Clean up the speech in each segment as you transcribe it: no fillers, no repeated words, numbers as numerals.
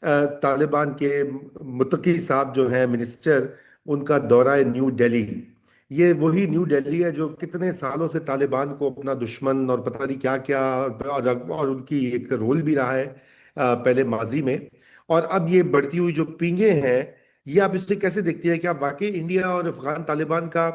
तालिबान के मुत्तकी साहब जो हैं मिनिस्टर, उनका दौरा है न्यू दिल्ली। ये वही न्यू दिल्ली है जो कितने सालों से तालिबान को अपना दुश्मन और पता नहीं क्या क्या, और उनकी एक रोल भी रहा है पहले माजी में। और अब ये बढ़ती हुई जो पींगे हैं, ये आप इससे कैसे देखती हैं? क्या वाकई इंडिया और अफगान तालिबान का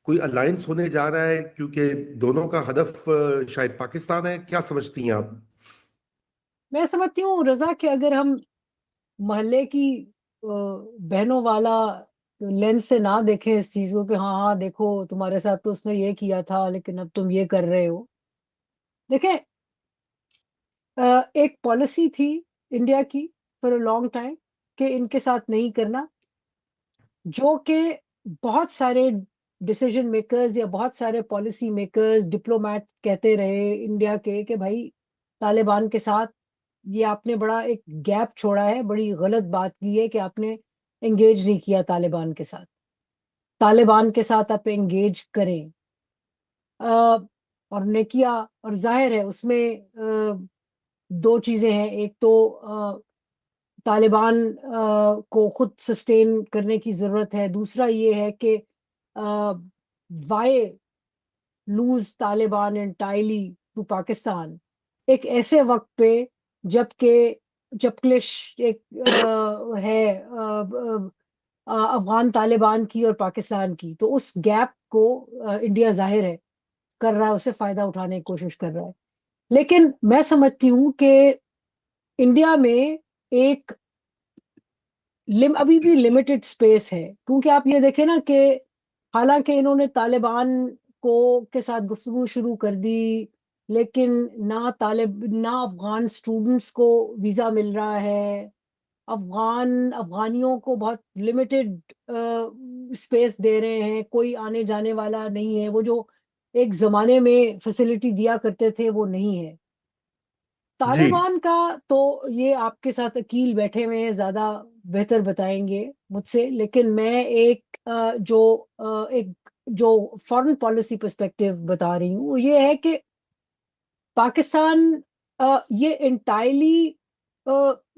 कोई अलायंस होने जा रहा है, क्योंकि दोनों का हदफ शायद पाकिस्तान है? क्या समझती हैं आप? मैं समझती हूँ रजा कि अगर हम मोहल्ले की बहनों वाला लेंस से ना देखें इस चीज को कि हाँ हाँ देखो तुम्हारे साथ तो उसने ये किया था लेकिन अब तुम ये कर रहे हो। देखें, एक पॉलिसी थी इंडिया की फॉर अ लॉन्ग टाइम कि इनके साथ नहीं करना, जो कि बहुत सारे डिसीजन मेकर्स या बहुत सारे पॉलिसी मेकर्स डिप्लोमेट कहते रहे इंडिया के कि भाई तालिबान के साथ ये आपने बड़ा एक गैप छोड़ा है, बड़ी गलत बात की है कि आपने एंगेज नहीं किया तालिबान के साथ। तालिबान के साथ आप एंगेज करें। अ, और ने किया। और जाहिर है उसमें दो चीजें हैं। एक तो तालिबान को खुद सस्टेन करने की जरूरत है। दूसरा ये है कि why lose Taliban entirely to Pakistan एक ऐसे वक्त पे जबकि जब क्लिश एक है अफगान तालिबान की और पाकिस्तान की, तो उस गैप को इंडिया जाहिर है कर रहा है, उसे फायदा उठाने की कोशिश कर रहा है। लेकिन मैं समझती हूँ कि इंडिया में एक अभी भी लिमिटेड स्पेस है, क्योंकि आप ये देखें ना कि हालांकि इन्होंने तालिबान को के साथ गुफ्तगू शुरू कर दी, लेकिन ना अफगान स्टूडेंट्स को वीजा मिल रहा है। अफगानियों को बहुत लिमिटेड स्पेस दे रहे हैं, कोई आने जाने वाला नहीं है। वो जो एक जमाने में फैसिलिटी दिया करते थे वो नहीं है। जी। तालिबान का तो ये आपके साथ अकील बैठे हुए हैं, ज्यादा बेहतर बताएंगे मुझसे। लेकिन मैं एक जो फॉरेन पॉलिसी पर्सपेक्टिव बता रही हूँ वो ये है कि पाकिस्तान ये इंटायरली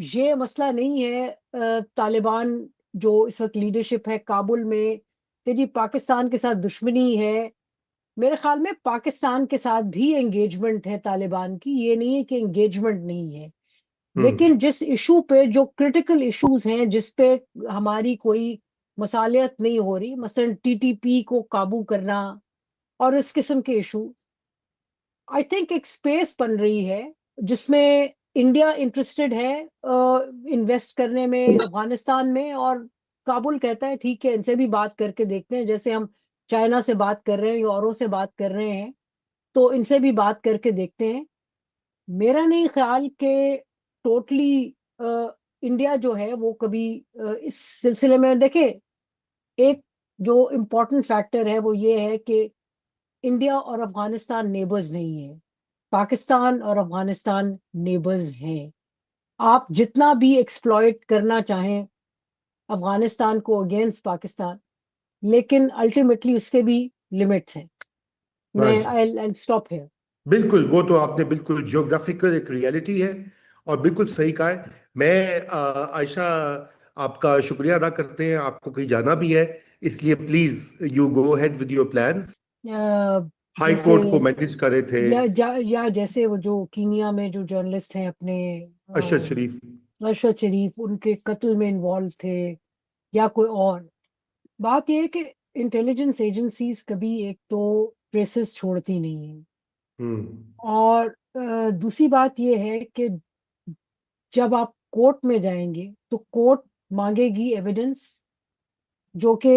ये मसला नहीं है। तालिबान जो इस वक्त लीडरशिप है काबुल में कि जी पाकिस्तान के साथ दुश्मनी है। मेरे ख्याल में पाकिस्तान के साथ भी एंगेजमेंट है तालिबान की, ये नहीं है कि एंगेजमेंट नहीं है। हम्म। लेकिन जिस इशू पे, जो क्रिटिकल इश्यूज हैं जिस पे हमारी कोई मसालियत नहीं हो रही, मसलन टीटीपी को काबू करना और इस किस्म के इशू, आई थिंक एक स्पेस बन रही है जिसमें इंडिया इंटरेस्टेड है इन्वेस्ट करने में अफगानिस्तान में। और काबुल कहता है ठीक है, इनसे भी बात करके देखते हैं, जैसे हम चाइना से बात कर रहे हैं या औरों से बात कर रहे हैं, तो इनसे भी बात करके देखते हैं। मेरा नहीं ख्याल कि टोटली इंडिया जो है वो कभी इस सिलसिले में देखे। एक जो इम्पोर्टेंट फैक्टर है वो ये है कि इंडिया और अफगानिस्तान नेबर्स नहीं है, पाकिस्तान और अफगानिस्तान नेबर्स हैं। आप जितना भी एक्सप्लॉइट करना चाहें अफगानिस्तान को अगेंस्ट पाकिस्तान, लेकिन अल्टीमेटली उसके भी लिमिट्स हैं। हाँ मैं जी। I stop here. बिल्कुल, वो तो आपने बिल्कुल जियोग्राफिकल एक रियलिटी है, और बिल्कुल सही कहा है। मैं आयशा, आपका शुक्रिया अदा करते हैं, आपको कहीं जाना भी है, इसलिए please you go ahead with your plans. High जैसे कोर्ट को मैनेज करे थे। या जैसे वो जो कीनिया में जो जर्नलिस्ट हैं अपने अरशद शरीफ। अरशद शरीफ, उनके कत्ल में इन्वॉल्व थे, या कोई और। बात यह है कि इंटेलिजेंस एजेंसीज कभी एक तो ट्रेसेस छोड़ती नहीं है। हम्म। और दूसरी बात यह है कि जब आप कोर्ट में जाएंगे तो कोर्ट मांगेगी एविडेंस जो कि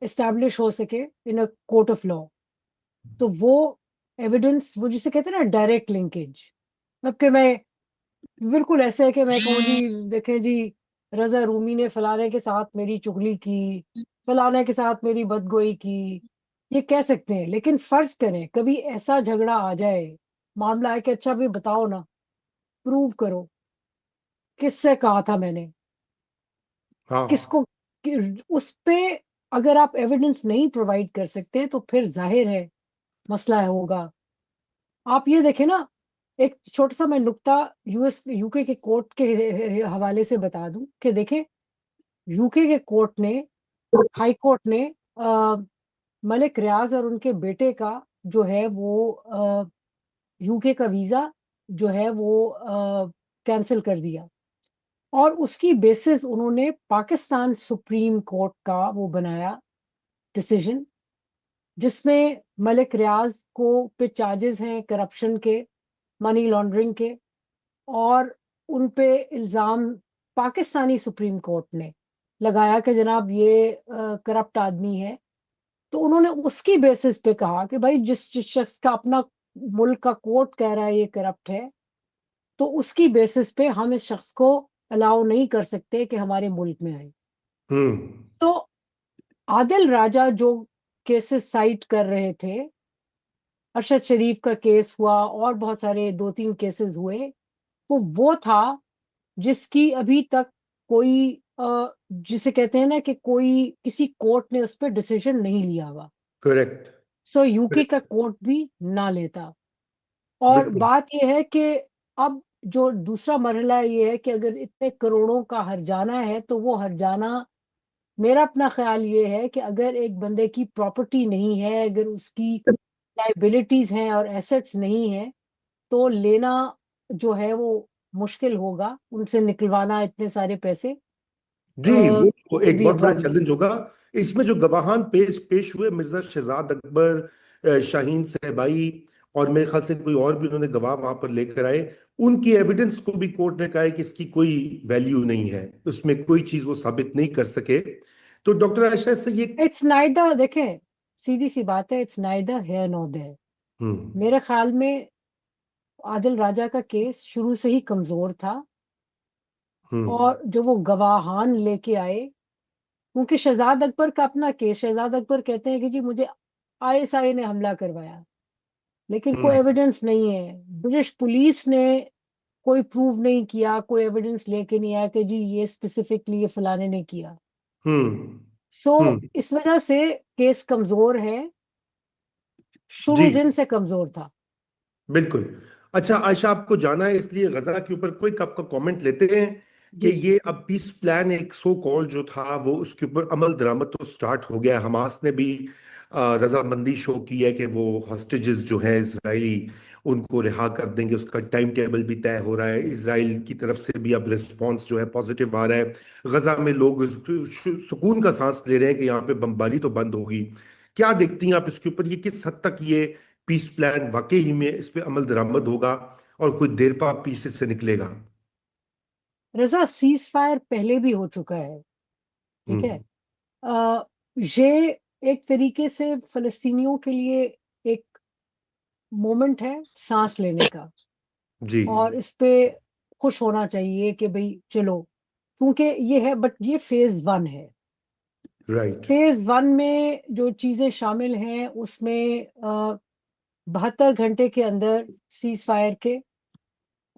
एस्टैब्लिश हो सके इन अ कोर्ट ऑफ लॉ। तो वो एविडेंस, वो जिसे कहते हैं ना डायरेक्ट लिंकेज, मतलब कि मैं बिल्कुल ऐसे है कि मैं कहूँ जी देखें जी रजा रूमी ने फलाने के साथ मेरी चुगली की, फलाने के साथ मेरी बदगोई की, ये कह सकते हैं। लेकिन फर्ज करें कभी ऐसा झगड़ा आ जाए, मामला है कि अच्छा भाई बताओ ना, प्रूव करो किससे कहा था मैंने, हाँ। किसको उस पे अगर आप एविडेंस नहीं प्रोवाइड कर सकते तो फिर जाहिर है मसला होगा। आप ये देखें ना, एक छोटा सा मैं नुक्ता यूके के कोर्ट के हवाले से बता दूं कि देखें, यूके के कोर्ट ने, हाई कोर्ट ने मलिक रियाज और उनके बेटे का जो है वो यूके का वीजा जो है वो कैंसिल कर दिया। और उसकी बेसिस उन्होंने पाकिस्तान सुप्रीम कोर्ट का वो बनाया डिसीजन, जिसमें मलिक रियाज को पे चार्जेस हैं करप्शन के, मनी लॉन्ड्रिंग के, और उन पे इल्जाम पाकिस्तानी सुप्रीम कोर्ट ने लगाया कि जनाब ये करप्ट आदमी है। तो उन्होंने उसकी बेसिस पे कहा कि भाई जिस शख्स का अपना मुल्क का कोर्ट कह रहा है ये करप्ट है, तो उसकी बेसिस पे हम इस शख्स को अलाउ नहीं कर सकते कि हमारे मुल्क में आए। हम्म। तो आदिल राजा जो केसेस साइट कर रहे थे, अरशद शरीफ का केस हुआ और बहुत सारे 2-3 केसेस हुए, वो था जिसकी अभी तक कोई जिसे कहते हैं ना कि कोई किसी कोर्ट ने उस पर डिसीजन नहीं लिया हुआ। करेक्ट। सो यूके का कोर्ट भी ना लेता। और बिल्कुल। बात यह है कि अब जो दूसरा मरहला ये है कि अगर इतने करोड़ों का हर्जाना है, तो वो हर्जाना, मेरा अपना ख्याल ये है कि अगर एक बंदे की प्रॉपर्टी नहीं है, अगर उसकी लाइबिलिटीज हैं और एसेट्स नहीं है, तो लेना जो है वो मुश्किल होगा, उनसे निकलवाना इतने सारे पैसे जी, वो विल एक बी अ बहुत बड़ा प्रॉब्लम। चैलेंज होगा। इसमें जो गवाहान पेश पेश हुए, मिर्जा शहजाद अकबर, शाहीन सहबाई, और मेरे ख्याल से कोई और भी उन्होंने गवाह वहां पर लेकर आए, उनकी एविडेंस को भी कोर्ट ने कहा है कि इसकी कोई वैल्यू नहीं है, उसमें कोई चीज वो साबित नहीं कर सके। तो डॉक्टर आयशा से ये। इट्स नाइदर, देखें, सीधी सी बात है, it's neither here nor there. Hmm. मेरे ख्याल में आदिल राजा का केस शुरू से ही कमजोर था, हम्म। और जो वो गवाहान लेके आए, क्योंकि शहजाद अकबर का अपना केस, शहजाद अकबर कहते हैं कि जी मुझे आईएसआई ने हमला करवाया, लेकिन कोई हम्म। एविडेंस नहीं है। ब्रिटिश पुलिस ने कोई प्रूव नहीं किया, कोई एविडेंस लेके नहीं आया कि जी ये स्पेसिफिकली ये फलाने ने किया। हम्म। सो हम्म। इस वजह से केस कमजोर है, जी, शुरू दिन से कमजोर था। बिल्कुल। अच्छा आयशा, आपको जाना है इसलिए गजा के ऊपर कोई आपका कमेंट लेते हैं कि जी। ये अब पीस प्लान एक सो कॉल जो था वो उसके ऊपर अमल दरामद तो स्टार्ट हो गया है। हमास ने भी रजामंदी शो की है कि वो हॉस्टेजेस जो हैं इजरायली, उनको रिहा कर देंगे। उसका टाइम टेबल भी तय हो रहा है। इसराइल की तरफ से भी अब रिस्पांस जो है पॉजिटिव आ रहा है। गजा में लोग सुकून का सांस ले रहे हैं कि यहाँ पे बमबारी तो बंद होगी। क्या देखती हैं आप इसके ऊपर, ये किस हद तक ये पीस प्लान वाकई ही में इस पे अमल दरामद होगा और कोई देर पा पीस इससे निकलेगा? रजा, सीज फायर पहले भी हो चुका है, ठीक है। हम्म। अ, ये एक तरीके से फलस्तीनियों के लिए एक मोमेंट है सांस लेने का, जी। और इस पे खुश होना चाहिए कि भाई चलो, क्योंकि ये है, बट ये फेज 1 है। राइट। फेज 1 में जो चीजें शामिल हैं उसमें 72 घंटे के अंदर सीज फायर के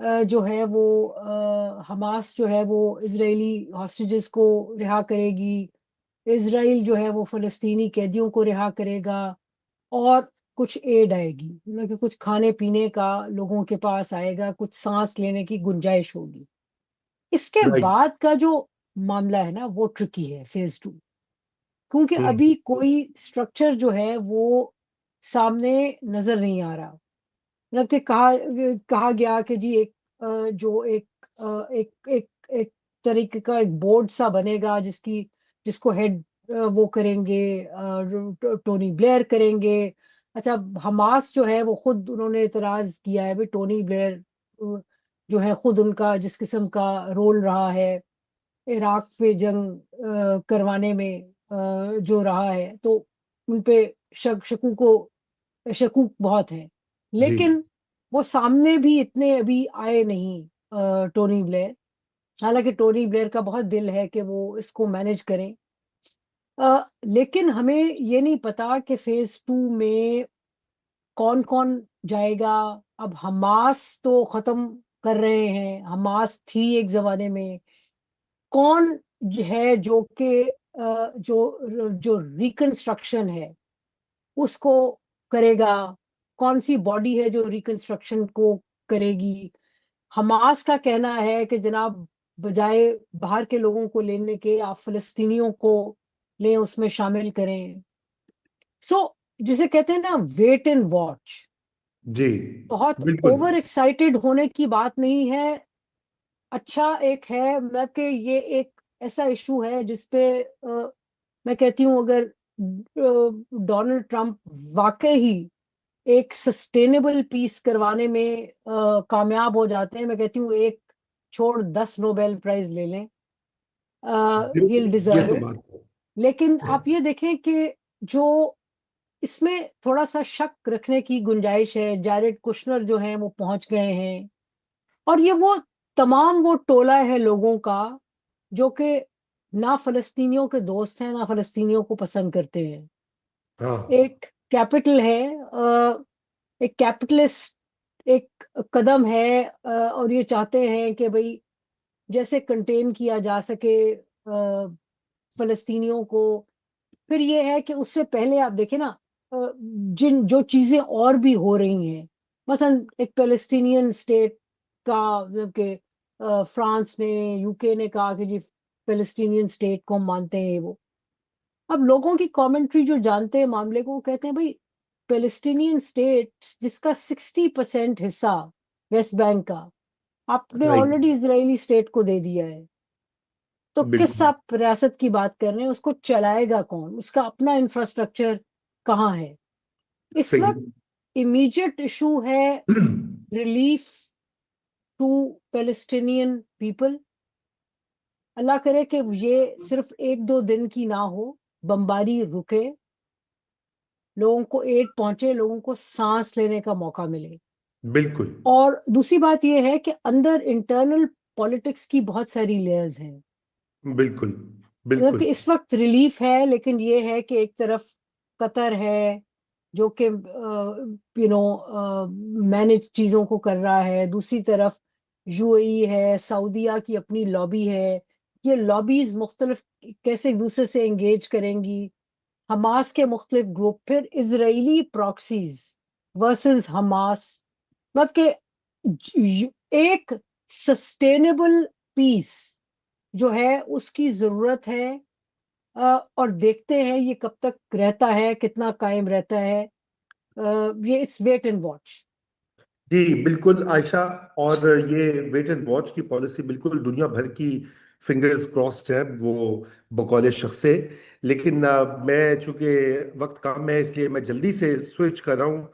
जो है वो हमास जो है वो इजरायली हॉस्टेजेस को रिहा करेगी, इसराइल जो है वो फलस्तीनी कैदियों को रिहा करेगा, और कुछ एड आएगी, मतलब कि कुछ खाने पीने का लोगों के पास आएगा, कुछ सांस लेने की गुंजाइश होगी। इसके राइट। बाद का जो मामला है ना वो ट्रिकी है, फेज 2, क्योंकि हम्म। अभी कोई स्ट्रक्चर जो है वो सामने नजर नहीं आ रहा। मतलब कि कहा गया कि जी एक जो एक एक तरीके का एक बोर्ड सा बनेगा, जिसको हेड वो करेंगे, टोनी ब्लेयर करेंगे। अच्छा, हमास जो है वो खुद उन्होंने इतराज किया है, भाई टोनी ब्लेयर जो है खुद उनका जिस किस्म का रोल रहा है इराक पे जंग करवाने में जो रहा है, तो उन पे शकूक बहुत है। जी। लेकिन वो सामने भी इतने अभी आए नहीं टोनी ब्लेयर। हालांकि टोनी ब्लेयर का बहुत दिल है कि वो इसको मैनेज करें, लेकिन हमें ये नहीं पता कि फेज 2 में कौन कौन जाएगा। अब हमास तो खत्म कर रहे हैं, हमास थी एक जमाने में। कौन है जो कि जो जो रिकंस्ट्रक्शन है उसको करेगा, कौन सी बॉडी है जो रिकंस्ट्रक्शन को करेगी। हमास का कहना है कि जनाब, बजाय बाहर के लोगों को लेने के, आप फिलिस्तीनियों को लें, उसमें शामिल करें। सो जिसे कहते हैं ना, वेट एंड वॉच। जी बहुत बिल्कुल। ओवर एक्साइटेड होने की बात नहीं है। अच्छा एक है, मतलब कि ये एक ऐसा इशू है जिसपे मैं कहती हूँ, अगर डोनाल्ड ट्रंप वाकई ही एक सस्टेनेबल पीस करवाने में कामयाब हो जाते हैं, मैं कहती हूँ एक छोड़ 10 नोबेल प्राइज ले लें, ही विल ये डिजर्व तो इट। बात लेकिन है। आप ये देखें कि जो इसमें थोड़ा सा शक रखने की गुंजाइश है, जैरेड कुशनर जो हैं वो पहुंच गए हैं, और ये वो टोला है लोगों का जो कि ना फलस्तीनियों के दोस्त हैं, ना फलस्तीनियों को पसंद करते हैं। हाँ एक कैपिटल है, एक कैपिटलिस्ट एक कदम है, और ये चाहते हैं कि भाई जैसे कंटेन किया जा सके फलस्तीनियों को। फिर ये है कि उससे पहले आप देखें ना, जिन जो चीजें और भी हो रही हैं, मसलन एक पैलेस्टीनियन स्टेट का, मतलब कि फ्रांस ने, यूके ने कहा कि जी पैलेस्टीनियन स्टेट को हम मानते हैं, वो अब लोगों की कमेंट्री जो जानते हैं मामले को, वो कहते हैं भाई पैलेस्टीनियन स्टेट जिसका 60% हिस्सा वेस्ट बैंक का आपने राइट। ऑलरेडी इजरायली स्टेट को दे दिया है, तो किस बिल्कुल आप रियासत की बात कर रहे हैं? उसको चलाएगा कौन? उसका अपना इंफ्रास्ट्रक्चर कहाँ है? इस सही। वक्त इमीडिएट इशू है रिलीफ टू पैलेस्टीनियन पीपल। अल्लाह करे कि ये सिर्फ एक दो दिन की ना हो, बमबारी रुके, लोगों को एड पहुंचे, लोगों को सांस लेने का मौका मिले। बिल्कुल और दूसरी बात यह है कि अंदर इंटरनल पॉलिटिक्स की बहुत सारी लेयर्स हैं। बिल्कुल मतलब कि बिल्कुल। इस वक्त रिलीफ है, लेकिन ये है कि एक तरफ कतर है जो कि मैनेज चीजों को कर रहा है, दूसरी तरफ यूएई है, सऊदीया की अपनी लॉबी है। ये लॉबीज मुख्तलिफ कैसे एक दूसरे से एंगेज करेंगी, हमास के मुख्तलिफ ग्रुप, फिर इजरायली प्रॉक्सीज वर्सेस हमास। मतलब कि एक सस्टेनेबल पीस जो है उसकी जरूरत है। और देखते हैं ये कब तक रहता है, कितना कायम रहता है। ये इट्स वेट एंड वॉच। जी बिल्कुल आयशा। और ये वेट एंड वॉच की पॉलिसी बिल्कुल दुनिया भर की फिंगर्स क्रॉस्ड है वो बकौल शख्स से। लेकिन मैं चूंकि वक्त कम है इसलिए मैं जल्दी से स्विच कर रहा हूँ